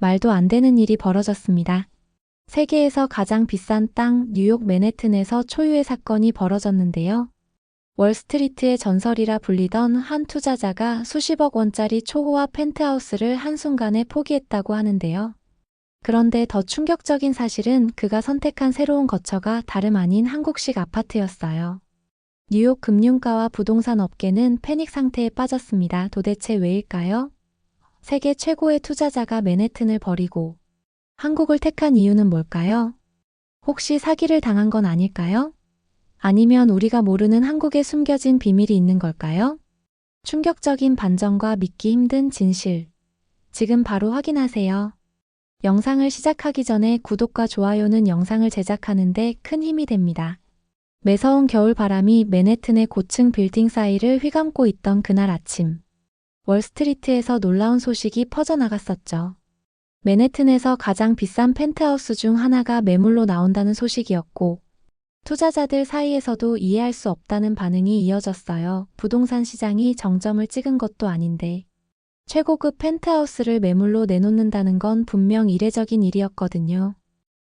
말도 안 되는 일이 벌어졌습니다. 세계에서 가장 비싼 땅 뉴욕 맨해튼에서 초유의 사건이 벌어졌는데요. 월스트리트의 전설이라 불리던 한 투자자가 수십억 원짜리 초호화 펜트하우스를 한순간에 포기했다고 하는데요. 그런데 더 충격적인 사실은 그가 선택한 새로운 거처가 다름 아닌 한국식 아파트였어요. 뉴욕 금융가와 부동산 업계는 패닉 상태에 빠졌습니다. 도대체 왜일까요? 세계 최고의 투자자가 맨해튼을 버리고 한국을 택한 이유는 뭘까요? 혹시 사기를 당한 건 아닐까요? 아니면 우리가 모르는 한국에 숨겨진 비밀이 있는 걸까요? 충격적인 반전과 믿기 힘든 진실. 지금 바로 확인하세요. 영상을 시작하기 전에 구독과 좋아요는 영상을 제작하는 데 큰 힘이 됩니다. 매서운 겨울 바람이 맨해튼의 고층 빌딩 사이를 휘감고 있던 그날 아침. 월스트리트에서 놀라운 소식이 퍼져나갔었죠. 맨해튼에서 가장 비싼 펜트하우스 중 하나가 매물로 나온다는 소식이었고, 투자자들 사이에서도 이해할 수 없다는 반응이 이어졌어요. 부동산 시장이 정점을 찍은 것도 아닌데, 최고급 펜트하우스를 매물로 내놓는다는 건 분명 이례적인 일이었거든요.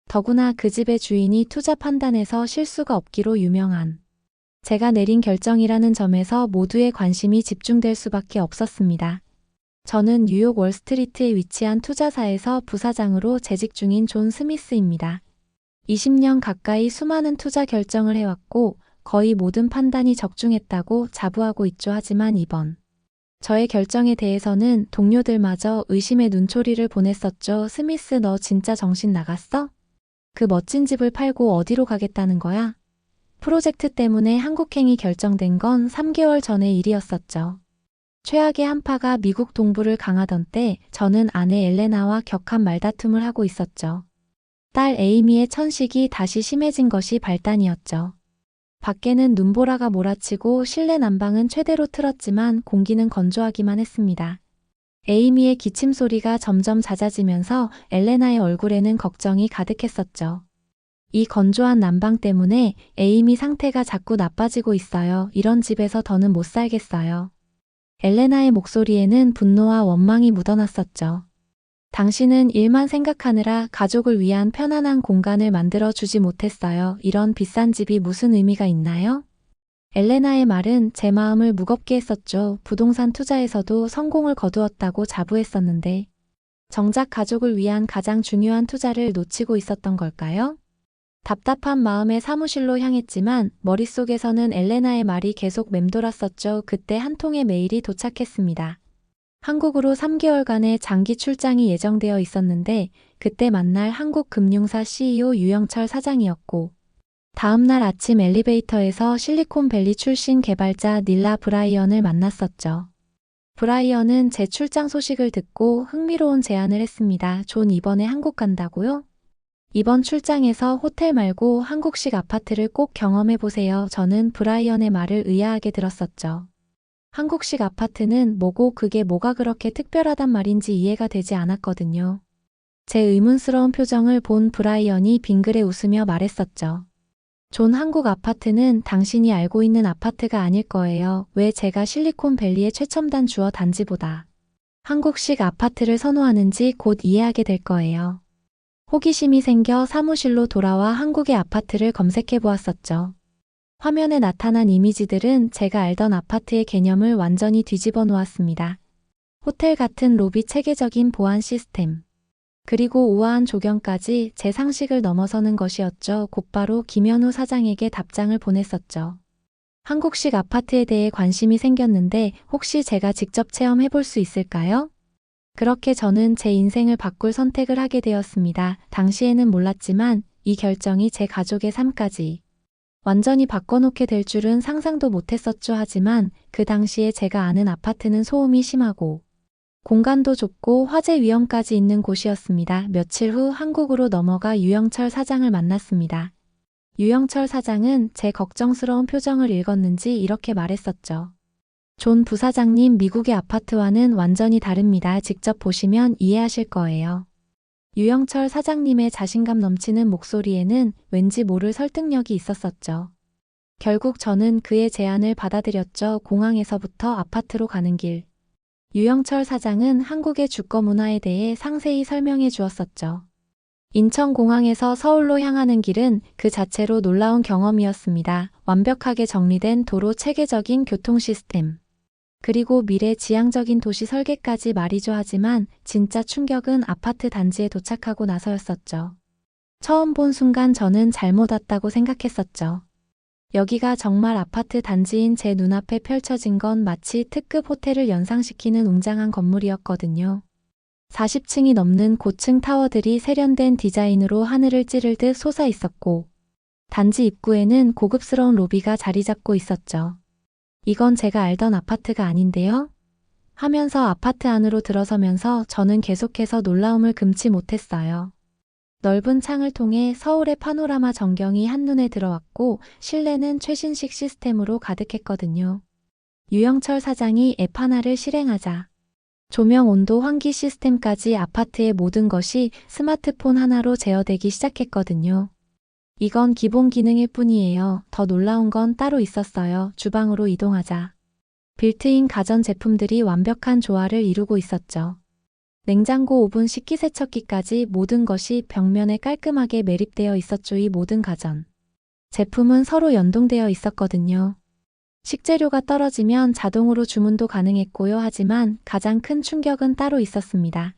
더구나 그 집의 주인이 투자 판단에서 실수가 없기로 유명한 제가 내린 결정이라는 점에서 모두의 관심이 집중될 수밖에 없었습니다. 저는 뉴욕 월스트리트에 위치한 투자사에서 부사장으로 재직 중인 존 스미스입니다. 20년 가까이 수많은 투자 결정을 해왔고 거의 모든 판단이 적중했다고 자부하고 있죠. 하지만 이번 저의 결정에 대해서는 동료들마저 의심의 눈초리를 보냈었죠. 스미스, 너 진짜 정신 나갔어? 그 멋진 집을 팔고 어디로 가겠다는 거야? 프로젝트 때문에 한국행이 결정된 건 3개월 전의 일이었었죠. 최악의 한파가 미국 동부를 강하던 때 저는 아내 엘레나와 격한 말다툼을 하고 있었죠. 딸 에이미의 천식이 다시 심해진 것이 발단이었죠. 밖에는 눈보라가 몰아치고 실내 난방은 최대로 틀었지만 공기는 건조하기만 했습니다. 에이미의 기침 소리가 점점 잦아지면서 엘레나의 얼굴에는 걱정이 가득했었죠. 이 건조한 난방 때문에 에이미 상태가 자꾸 나빠지고 있어요. 이런 집에서 더는 못 살겠어요. 엘레나의 목소리에는 분노와 원망이 묻어났었죠. 당신은 일만 생각하느라 가족을 위한 편안한 공간을 만들어 주지 못했어요. 이런 비싼 집이 무슨 의미가 있나요? 엘레나의 말은 제 마음을 무겁게 했었죠. 부동산 투자에서도 성공을 거두었다고 자부했었는데 정작 가족을 위한 가장 중요한 투자를 놓치고 있었던 걸까요? 답답한 마음에 사무실로 향했지만 머릿속에서는 엘레나의 말이 계속 맴돌았었죠. 그때 한 통의 메일이 도착했습니다. 한국으로 3개월간의 장기 출장이 예정되어 있었는데 그때 만날 한국금융사 CEO 유영철 사장이었고 다음날 아침 엘리베이터에서 실리콘밸리 출신 개발자 닐라 브라이언을 만났었죠. 브라이언은 제 출장 소식을 듣고 흥미로운 제안을 했습니다. 존, 이번에 한국 간다고요? 이번 출장에서 호텔 말고 한국식 아파트를 꼭 경험해보세요. 저는 브라이언의 말을 의아하게 들었었죠. 한국식 아파트는 뭐고 그게 뭐가 그렇게 특별하단 말인지 이해가 되지 않았거든요. 제 의문스러운 표정을 본 브라이언이 빙그레 웃으며 말했었죠. 존, 한국 아파트는 당신이 알고 있는 아파트가 아닐 거예요. 왜 제가 실리콘밸리의 최첨단 주거 단지보다 한국식 아파트를 선호하는지 곧 이해하게 될 거예요. 호기심이 생겨 사무실로 돌아와 한국의 아파트를 검색해 보았었죠. 화면에 나타난 이미지들은 제가 알던 아파트의 개념을 완전히 뒤집어 놓았습니다. 호텔 같은 로비, 체계적인 보안 시스템, 그리고 우아한 조경까지 제 상식을 넘어서는 것이었죠. 곧바로 김현우 사장에게 답장을 보냈었죠. 한국식 아파트에 대해 관심이 생겼는데 혹시 제가 직접 체험해 볼 수 있을까요? 그렇게 저는 제 인생을 바꿀 선택을 하게 되었습니다. 당시에는 몰랐지만 이 결정이 제 가족의 삶까지 완전히 바꿔놓게 될 줄은 상상도 못했었죠. 하지만 그 당시에 제가 아는 아파트는 소음이 심하고 공간도 좁고 화재 위험까지 있는 곳이었습니다. 며칠 후 한국으로 넘어가 유영철 사장을 만났습니다. 유영철 사장은 제 걱정스러운 표정을 읽었는지 이렇게 말했었죠. 존 부사장님, 미국의 아파트와는 완전히 다릅니다. 직접 보시면 이해하실 거예요. 유영철 사장님의 자신감 넘치는 목소리에는 왠지 모를 설득력이 있었었죠. 결국 저는 그의 제안을 받아들였죠. 공항에서부터 아파트로 가는 길. 유영철 사장은 한국의 주거 문화에 대해 상세히 설명해 주었었죠. 인천공항에서 서울로 향하는 길은 그 자체로 놀라운 경험이었습니다. 완벽하게 정리된 도로 체계적인 교통 시스템. 그리고 미래지향적인 도시 설계까지 말이죠. 하지만 진짜 충격은 아파트 단지에 도착하고 나서였었죠. 처음 본 순간 저는 잘못 왔다고 생각했었죠. 여기가 정말 아파트 단지인 제 눈앞에 펼쳐진 건 마치 특급 호텔을 연상시키는 웅장한 건물이었거든요. 40층이 넘는 고층 타워들이 세련된 디자인으로 하늘을 찌를 듯 솟아 있었고, 단지 입구에는 고급스러운 로비가 자리 잡고 있었죠. 이건 제가 알던 아파트가 아닌데요? 하면서 아파트 안으로 들어서면서 저는 계속해서 놀라움을 금치 못했어요. 넓은 창을 통해 서울의 파노라마 전경이 한눈에 들어왔고 실내는 최신식 시스템으로 가득했거든요. 유영철 사장이 앱 하나를 실행하자 조명, 온도, 환기 시스템까지 아파트의 모든 것이 스마트폰 하나로 제어되기 시작했거든요. 이건 기본 기능일 뿐이에요. 더 놀라운 건 따로 있었어요. 주방으로 이동하자. 빌트인 가전 제품들이 완벽한 조화를 이루고 있었죠. 냉장고, 오븐, 식기세척기까지 모든 것이 벽면에 깔끔하게 매립되어 있었죠. 이 모든 가전 제품은 서로 연동되어 있었거든요. 식재료가 떨어지면 자동으로 주문도 가능했고요. 하지만 가장 큰 충격은 따로 있었습니다.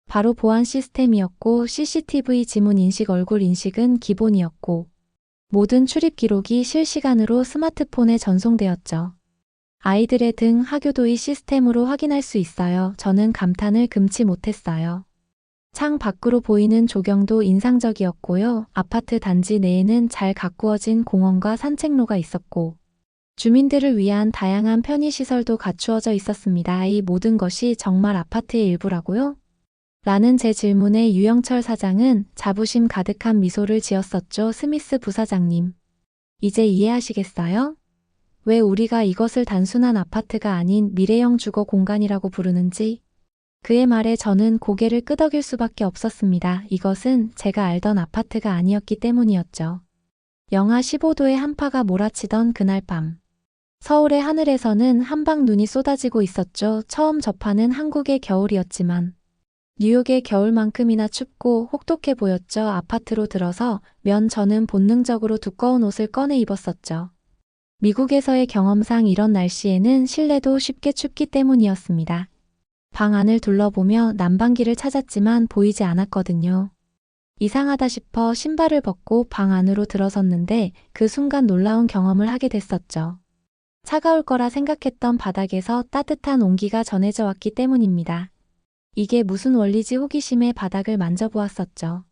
바로 보안 시스템이었고 CCTV 지문 인식, 얼굴 인식은 기본이었고 모든 출입 기록이 실시간으로 스마트폰에 전송되었죠. 아이들의 등 하교도 이 시스템으로 확인할 수 있어요. 저는 감탄을 금치 못했어요. 창 밖으로 보이는 조경도 인상적이었고요. 아파트 단지 내에는 잘 가꾸어진 공원과 산책로가 있었고 주민들을 위한 다양한 편의시설도 갖추어져 있었습니다. 이 모든 것이 정말 아파트의 일부라고요? 라는 제 질문에 유영철 사장은 자부심 가득한 미소를 지었었죠. 스미스 부사장님. 이제 이해하시겠어요? 왜 우리가 이것을 단순한 아파트가 아닌 미래형 주거 공간이라고 부르는지. 그의 말에 저는 고개를 끄덕일 수밖에 없었습니다. 이것은 제가 알던 아파트가 아니었기 때문이었죠. 영하 15도의 한파가 몰아치던 그날 밤. 서울의 하늘에서는 한방 눈이 쏟아지고 있었죠. 처음 접하는 한국의 겨울이었지만 뉴욕의 겨울만큼이나 춥고 혹독해 보였죠. 아파트로 들어서 저는 본능적으로 두꺼운 옷을 꺼내 입었었죠. 미국에서의 경험상 이런 날씨에는 실내도 쉽게 춥기 때문이었습니다. 방 안을 둘러보며 난방기를 찾았지만 보이지 않았거든요. 이상하다 싶어 신발을 벗고 방 안으로 들어섰는데 그 순간 놀라운 경험을 하게 됐었죠. 차가울 거라 생각했던 바닥에서 따뜻한 온기가 전해져 왔기 때문입니다. 이게 무슨 원리지 호기심에 바닥을 만져보았었죠.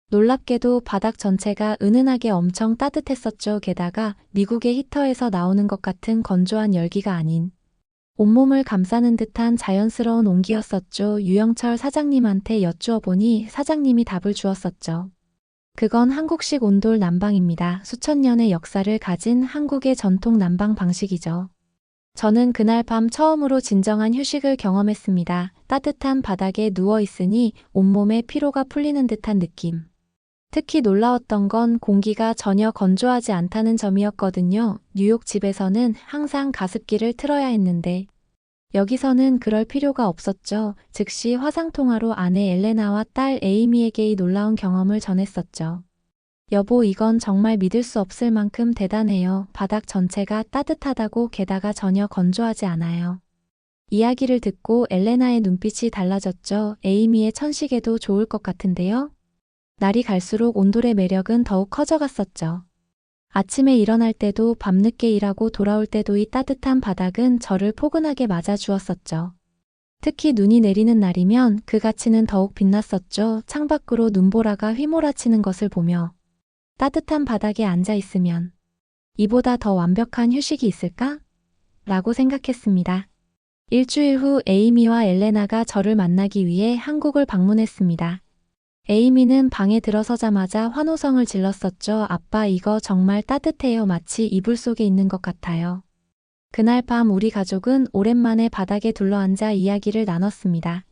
놀랍게도 바닥 전체가 은은하게 엄청 따뜻했었죠. 게다가 미국의 히터에서 나오는 것 같은 건조한 열기가 아닌 온몸을 감싸는 듯한 자연스러운 온기였었죠. 유영철 사장님한테 여쭈어 보니 사장님이 답을 주었었죠. 그건 한국식 온돌 난방입니다. 수천 년의 역사를 가진 한국의 전통 난방 방식이죠. 저는 그날 밤 처음으로 진정한 휴식을 경험했습니다. 따뜻한 바닥에 누워 있으니 온몸에 피로가 풀리는 듯한 느낌. 특히 놀라웠던 건 공기가 전혀 건조하지 않다는 점이었거든요. 뉴욕 집에서는 항상 가습기를 틀어야 했는데 여기서는 그럴 필요가 없었죠. 즉시 화상통화로 아내 엘레나와 딸 에이미에게 이 놀라운 경험을 전했었죠. 여보, 이건 정말 믿을 수 없을 만큼 대단해요. 바닥 전체가 따뜻하다고 게다가 전혀 건조하지 않아요. 이야기를 듣고 엘레나의 눈빛이 달라졌죠. 에이미의 천식에도 좋을 것 같은데요? 날이 갈수록 온돌의 매력은 더욱 커져갔었죠. 아침에 일어날 때도 밤늦게 일하고 돌아올 때도 이 따뜻한 바닥은 저를 포근하게 맞아주었었죠. 특히 눈이 내리는 날이면 그 가치는 더욱 빛났었죠. 창밖으로 눈보라가 휘몰아치는 것을 보며 따뜻한 바닥에 앉아 있으면 이보다 더 완벽한 휴식이 있을까? 라고 생각했습니다. 일주일 후 에이미와 엘레나가 저를 만나기 위해 한국을 방문했습니다. 에이미는 방에 들어서자마자 환호성을 질렀었죠. 아빠, 이거 정말 따뜻해요. 마치 이불 속에 있는 것 같아요. 그날 밤 우리 가족은 오랜만에 바닥에 둘러앉아 이야기를 나눴습니다.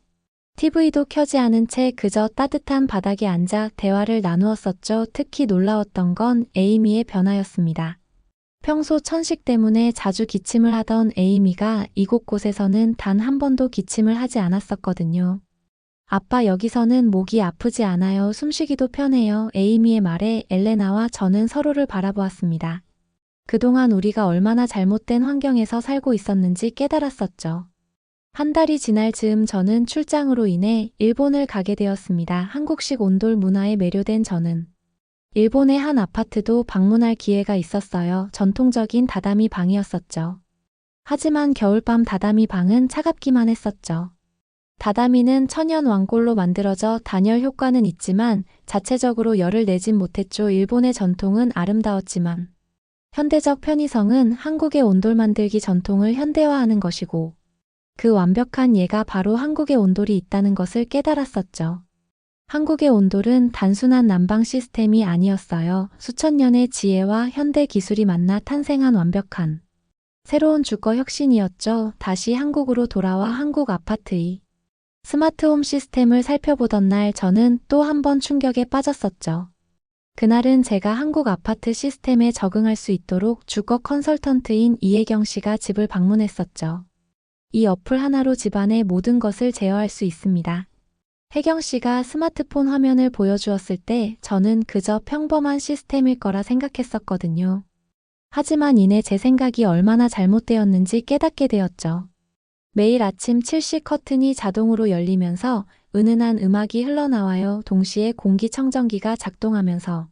TV도 켜지 않은 채 그저 따뜻한 바닥에 앉아 대화를 나누었었죠. 특히 놀라웠던 건 에이미의 변화였습니다. 평소 천식 때문에 자주 기침을 하던 에이미가 이곳 곳에서는 단 한 번도 기침을 하지 않았었거든요. 아빠 여기서는 목이 아프지 않아요. 숨쉬기도 편해요. 에이미의 말에 엘레나와 저는 서로를 바라보았습니다. 그동안 우리가 얼마나 잘못된 환경에서 살고 있었는지 깨달았었죠. 한 달이 지날 즈음 저는 출장으로 인해 일본을 가게 되었습니다. 한국식 온돌 문화에 매료된 저는 일본의 한 아파트도 방문할 기회가 있었어요. 전통적인 다다미 방이었었죠. 하지만 겨울밤 다다미 방은 차갑기만 했었죠. 다다미는 천연 왕골로 만들어져 단열 효과는 있지만 자체적으로 열을 내진 못했죠. 일본의 전통은 아름다웠지만 현대적 편의성은 한국의 온돌 만들기 전통을 현대화하는 것이고 그 완벽한 예가 바로 한국의 온돌이 있다는 것을 깨달았었죠. 한국의 온돌은 단순한 난방 시스템이 아니었어요. 수천 년의 지혜와 현대 기술이 만나 탄생한 완벽한 새로운 주거 혁신이었죠. 다시 한국으로 돌아와 한국 아파트의 스마트홈 시스템을 살펴보던 날 저는 또 한 번 충격에 빠졌었죠. 그날은 제가 한국 아파트 시스템에 적응할 수 있도록 주거 컨설턴트인 이혜경 씨가 집을 방문했었죠. 이 어플 하나로 집안의 모든 것을 제어할 수 있습니다. 혜경 씨가 스마트폰 화면을 보여주었을 때 저는 그저 평범한 시스템일 거라 생각했었거든요. 하지만 이내 제 생각이 얼마나 잘못되었는지 깨닫게 되었죠. 매일 아침 7시 커튼이 자동으로 열리면서 은은한 음악이 흘러나와요. 동시에 공기청정기가 작동하면서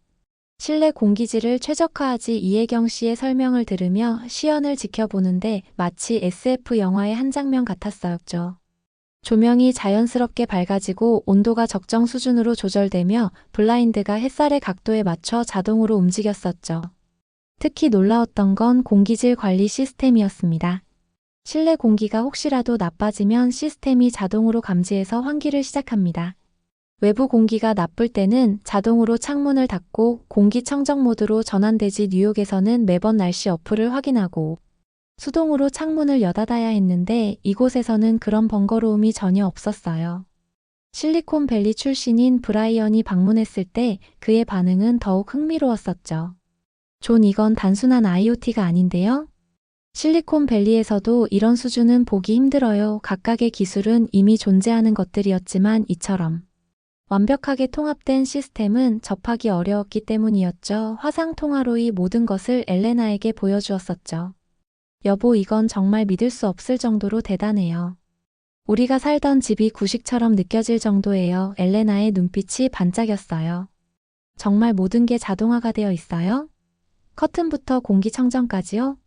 실내 공기질을 최적화하지. 이혜경 씨의 설명을 들으며 시연을 지켜보는데 마치 SF 영화의 한 장면 같았었죠. 조명이 자연스럽게 밝아지고 온도가 적정 수준으로 조절되며 블라인드가 햇살의 각도에 맞춰 자동으로 움직였었죠. 특히 놀라웠던 건 공기질 관리 시스템이었습니다. 실내 공기가 혹시라도 나빠지면 시스템이 자동으로 감지해서 환기를 시작합니다. 외부 공기가 나쁠 때는 자동으로 창문을 닫고 공기청정 모드로 전환되지. 뉴욕에서는 매번 날씨 어플을 확인하고 수동으로 창문을 여닫아야 했는데 이곳에서는 그런 번거로움이 전혀 없었어요. 실리콘밸리 출신인 브라이언이 방문했을 때 그의 반응은 더욱 흥미로웠었죠. 존, 이건 단순한 IoT가 아닌데요? 실리콘밸리에서도 이런 수준은 보기 힘들어요. 각각의 기술은 이미 존재하는 것들이었지만 이처럼 완벽하게 통합된 시스템은 접하기 어려웠기 때문이었죠. 화상통화로의 모든 것을 엘레나에게 보여주었었죠. 여보, 이건 정말 믿을 수 없을 정도로 대단해요. 우리가 살던 집이 구식처럼 느껴질 정도예요. 엘레나의 눈빛이 반짝였어요. 정말 모든 게 자동화가 되어 있어요? 커튼부터 공기청정까지요?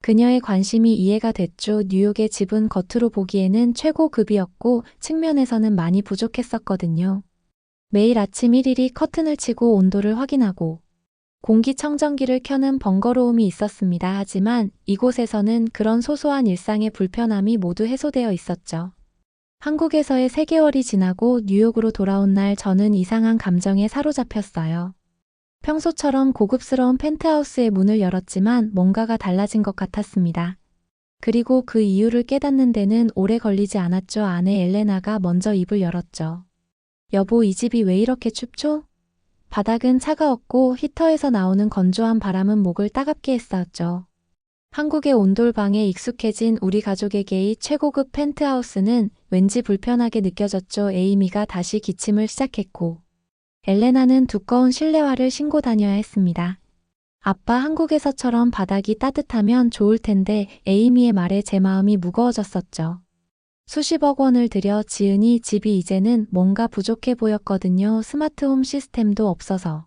그녀의 관심이 이해가 됐죠. 뉴욕의 집은 겉으로 보기에는 최고급이었고 측면에서는 많이 부족했었거든요. 매일 아침 일일이 커튼을 치고 온도를 확인하고 공기청정기를 켜는 번거로움이 있었습니다. 하지만 이곳에서는 그런 소소한 일상의 불편함이 모두 해소되어 있었죠. 한국에서의 3개월이 지나고 뉴욕으로 돌아온 날 저는 이상한 감정에 사로잡혔어요. 평소처럼 고급스러운 펜트하우스의 문을 열었지만 뭔가가 달라진 것 같았습니다. 그리고 그 이유를 깨닫는 데는 오래 걸리지 않았죠. 아내 엘레나가 먼저 입을 열었죠. 여보, 이 집이 왜 이렇게 춥죠? 바닥은 차가웠고 히터에서 나오는 건조한 바람은 목을 따갑게 했었죠. 한국의 온돌방에 익숙해진 우리 가족에게의 최고급 펜트하우스는 왠지 불편하게 느껴졌죠. 에이미가 다시 기침을 시작했고 엘레나는 두꺼운 실내화를 신고 다녀야 했습니다. 아빠, 한국에서처럼 바닥이 따뜻하면 좋을 텐데. 에이미의 말에 제 마음이 무거워졌었죠. 수십억 원을 들여 지으니 집이 이제는 뭔가 부족해 보였거든요. 스마트홈 시스템도 없어서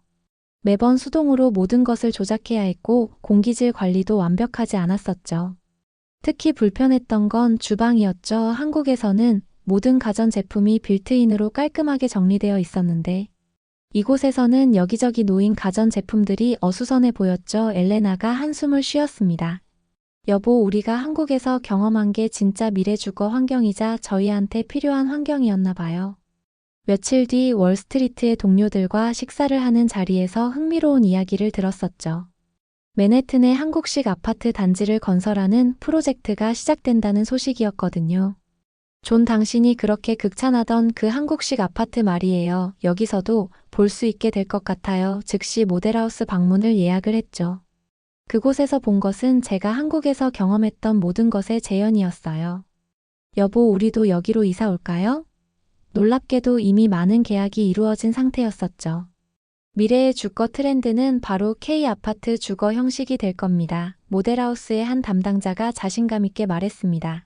매번 수동으로 모든 것을 조작해야 했고 공기질 관리도 완벽하지 않았었죠. 특히 불편했던 건 주방이었죠. 한국에서는 모든 가전제품이 빌트인으로 깔끔하게 정리되어 있었는데 이곳에서는 여기저기 놓인 가전제품들이 어수선해 보였죠. 엘레나가 한숨을 쉬었습니다. 여보, 우리가 한국에서 경험한 게 진짜 미래 주거 환경이자 저희한테 필요한 환경이었나 봐요. 며칠 뒤 월스트리트의 동료들과 식사를 하는 자리에서 흥미로운 이야기를 들었었죠. 맨해튼의 한국식 아파트 단지를 건설하는 프로젝트가 시작된다는 소식이었거든요. 존, 당신이 그렇게 극찬하던 그 한국식 아파트 말이에요. 여기서도 볼 수 있게 될 것 같아요. 즉시 모델하우스 방문을 예약을 했죠. 그곳에서 본 것은 제가 한국에서 경험했던 모든 것의 재현이었어요. 여보, 우리도 여기로 이사 올까요? 놀랍게도 이미 많은 계약이 이루어진 상태였었죠. 미래의 주거 트렌드는 바로 K-아파트 주거 형식이 될 겁니다. 모델하우스의 한 담당자가 자신감 있게 말했습니다.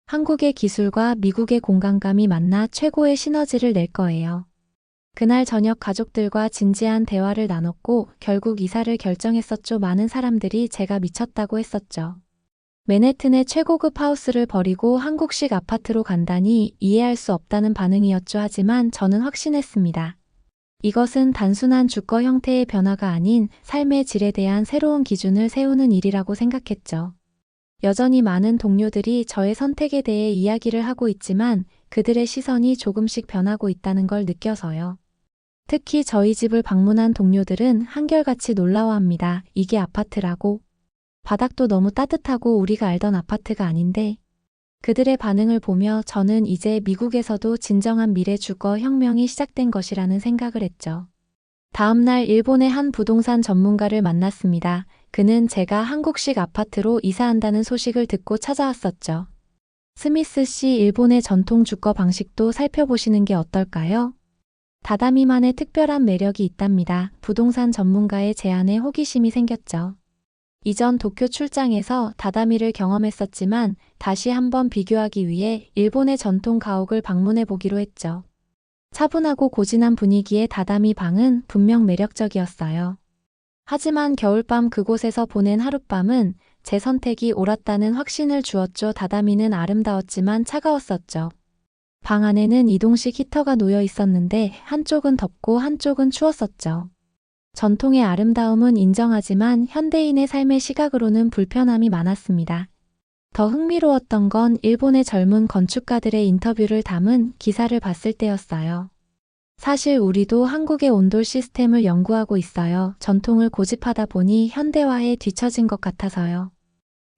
한국의 기술과 미국의 공간감이 만나 최고의 시너지를 낼 거예요. 그날 저녁 가족들과 진지한 대화를 나눴고 결국 이사를 결정했었죠. 많은 사람들이 제가 미쳤다고 했었죠. 맨해튼의 최고급 하우스를 버리고 한국식 아파트로 간다니 이해할 수 없다는 반응이었죠. 하지만 저는 확신했습니다. 이것은 단순한 주거 형태의 변화가 아닌 삶의 질에 대한 새로운 기준을 세우는 일이라고 생각했죠. 여전히 많은 동료들이 저의 선택에 대해 이야기를 하고 있지만 그들의 시선이 조금씩 변하고 있다는 걸 느껴서요. 특히 저희 집을 방문한 동료들은 한결같이 놀라워합니다. 이게 아파트라고? 바닥도 너무 따뜻하고 우리가 알던 아파트가 아닌데. 그들의 반응을 보며 저는 이제 미국에서도 진정한 미래 주거 혁명이 시작된 것이라는 생각을 했죠. 다음 날 일본의 한 부동산 전문가를 만났습니다. 그는 제가 한국식 아파트로 이사한다는 소식을 듣고 찾아왔었죠. 스미스 씨, 일본의 전통 주거 방식도 살펴보시는 게 어떨까요? 다다미만의 특별한 매력이 있답니다. 부동산 전문가의 제안에 호기심이 생겼죠. 이전 도쿄 출장에서 다다미를 경험했었지만 다시 한번 비교하기 위해 일본의 전통 가옥을 방문해 보기로 했죠. 차분하고 고진한 분위기의 다다미 방은 분명 매력적이었어요. 하지만 겨울밤 그곳에서 보낸 하룻밤은 제 선택이 옳았다는 확신을 주었죠. 다다미는 아름다웠지만 차가웠었죠. 방 안에는 이동식 히터가 놓여 있었는데 한쪽은 덥고 한쪽은 추웠었죠. 전통의 아름다움은 인정하지만 현대인의 삶의 시각으로는 불편함이 많았습니다. 더 흥미로웠던 건 일본의 젊은 건축가들의 인터뷰를 담은 기사를 봤을 때였어요. 사실 우리도 한국의 온돌 시스템을 연구하고 있어요. 전통을 고집하다 보니 현대화에 뒤처진 것 같아서요.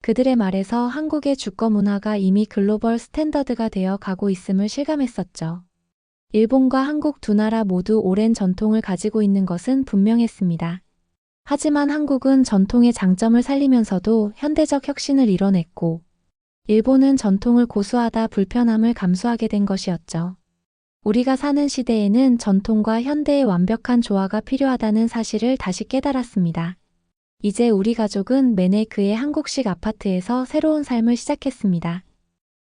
그들의 말에서 한국의 주거 문화가 이미 글로벌 스탠더드가 되어 가고 있음을 실감했었죠. 일본과 한국 두 나라 모두 오랜 전통을 가지고 있는 것은 분명했습니다. 하지만 한국은 전통의 장점을 살리면서도 현대적 혁신을 이뤄냈고, 일본은 전통을 고수하다 불편함을 감수하게 된 것이었죠. 우리가 사는 시대에는 전통과 현대의 완벽한 조화가 필요하다는 사실을 다시 깨달았습니다. 이제 우리 가족은 맨해튼의 한국식 아파트에서 새로운 삶을 시작했습니다.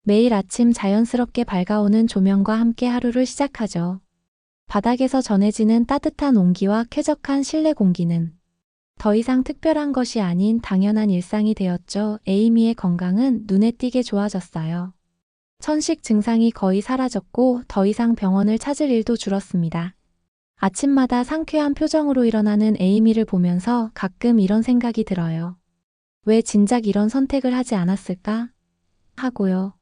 매일 아침 자연스럽게 밝아오는 조명과 함께 하루를 시작하죠. 바닥에서 전해지는 따뜻한 온기와 쾌적한 실내 공기는 더 이상 특별한 것이 아닌 당연한 일상이 되었죠. 에이미의 건강은 눈에 띄게 좋아졌어요. 천식 증상이 거의 사라졌고 더 이상 병원을 찾을 일도 줄었습니다. 아침마다 상쾌한 표정으로 일어나는 에이미를 보면서 가끔 이런 생각이 들어요. 왜 진작 이런 선택을 하지 않았을까? 하고요.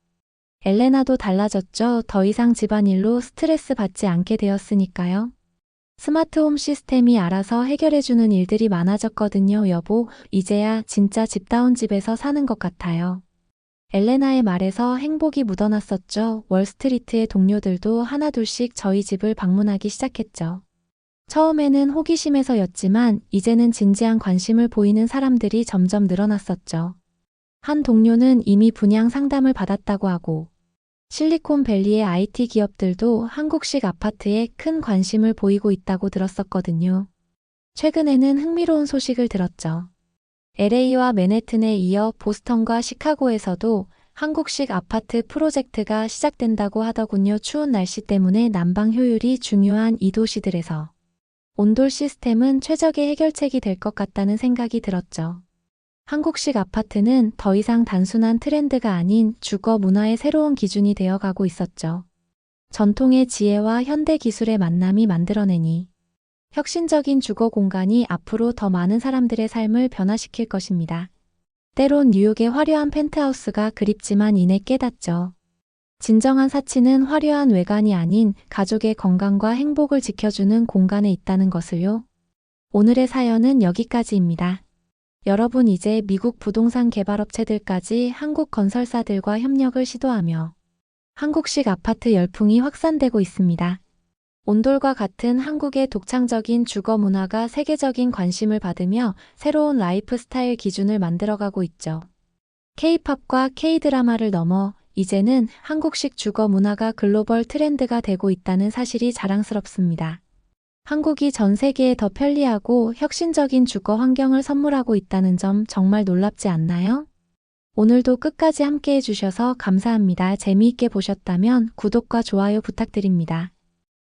엘레나도 달라졌죠. 더 이상 집안일로 스트레스 받지 않게 되었으니까요. 스마트홈 시스템이 알아서 해결해주는 일들이 많아졌거든요. 여보, 이제야 진짜 집다운 집에서 사는 것 같아요. 엘레나의 말에서 행복이 묻어났었죠. 월스트리트의 동료들도 하나둘씩 저희 집을 방문하기 시작했죠. 처음에는 호기심에서였지만 이제는 진지한 관심을 보이는 사람들이 점점 늘어났었죠. 한 동료는 이미 분양 상담을 받았다고 하고, 실리콘밸리의 IT 기업들도 한국식 아파트에 큰 관심을 보이고 있다고 들었었거든요. 최근에는 흥미로운 소식을 들었죠. LA와 맨해튼에 이어 보스턴과 시카고에서도 한국식 아파트 프로젝트가 시작된다고 하더군요. 추운 날씨 때문에 난방 효율이 중요한 이 도시들에서 온돌 시스템은 최적의 해결책이 될 것 같다는 생각이 들었죠. 한국식 아파트는 더 이상 단순한 트렌드가 아닌 주거 문화의 새로운 기준이 되어가고 있었죠. 전통의 지혜와 현대 기술의 만남이 만들어내니 혁신적인 주거 공간이 앞으로 더 많은 사람들의 삶을 변화시킬 것입니다. 때론 뉴욕의 화려한 펜트하우스가 그립지만 이내 깨닫죠. 진정한 사치는 화려한 외관이 아닌 가족의 건강과 행복을 지켜주는 공간에 있다는 것을요. 오늘의 사연은 여기까지입니다. 여러분, 이제 미국 부동산 개발업체들까지 한국 건설사들과 협력을 시도하며 한국식 아파트 열풍이 확산되고 있습니다. 온돌과 같은 한국의 독창적인 주거 문화가 세계적인 관심을 받으며 새로운 라이프 스타일 기준을 만들어가고 있죠. K-팝과 K-드라마를 넘어 이제는 한국식 주거 문화가 글로벌 트렌드가 되고 있다는 사실이 자랑스럽습니다. 한국이 전 세계에 더 편리하고 혁신적인 주거 환경을 선물하고 있다는 점 정말 놀랍지 않나요? 오늘도 끝까지 함께 해주셔서 감사합니다. 재미있게 보셨다면 구독과 좋아요 부탁드립니다.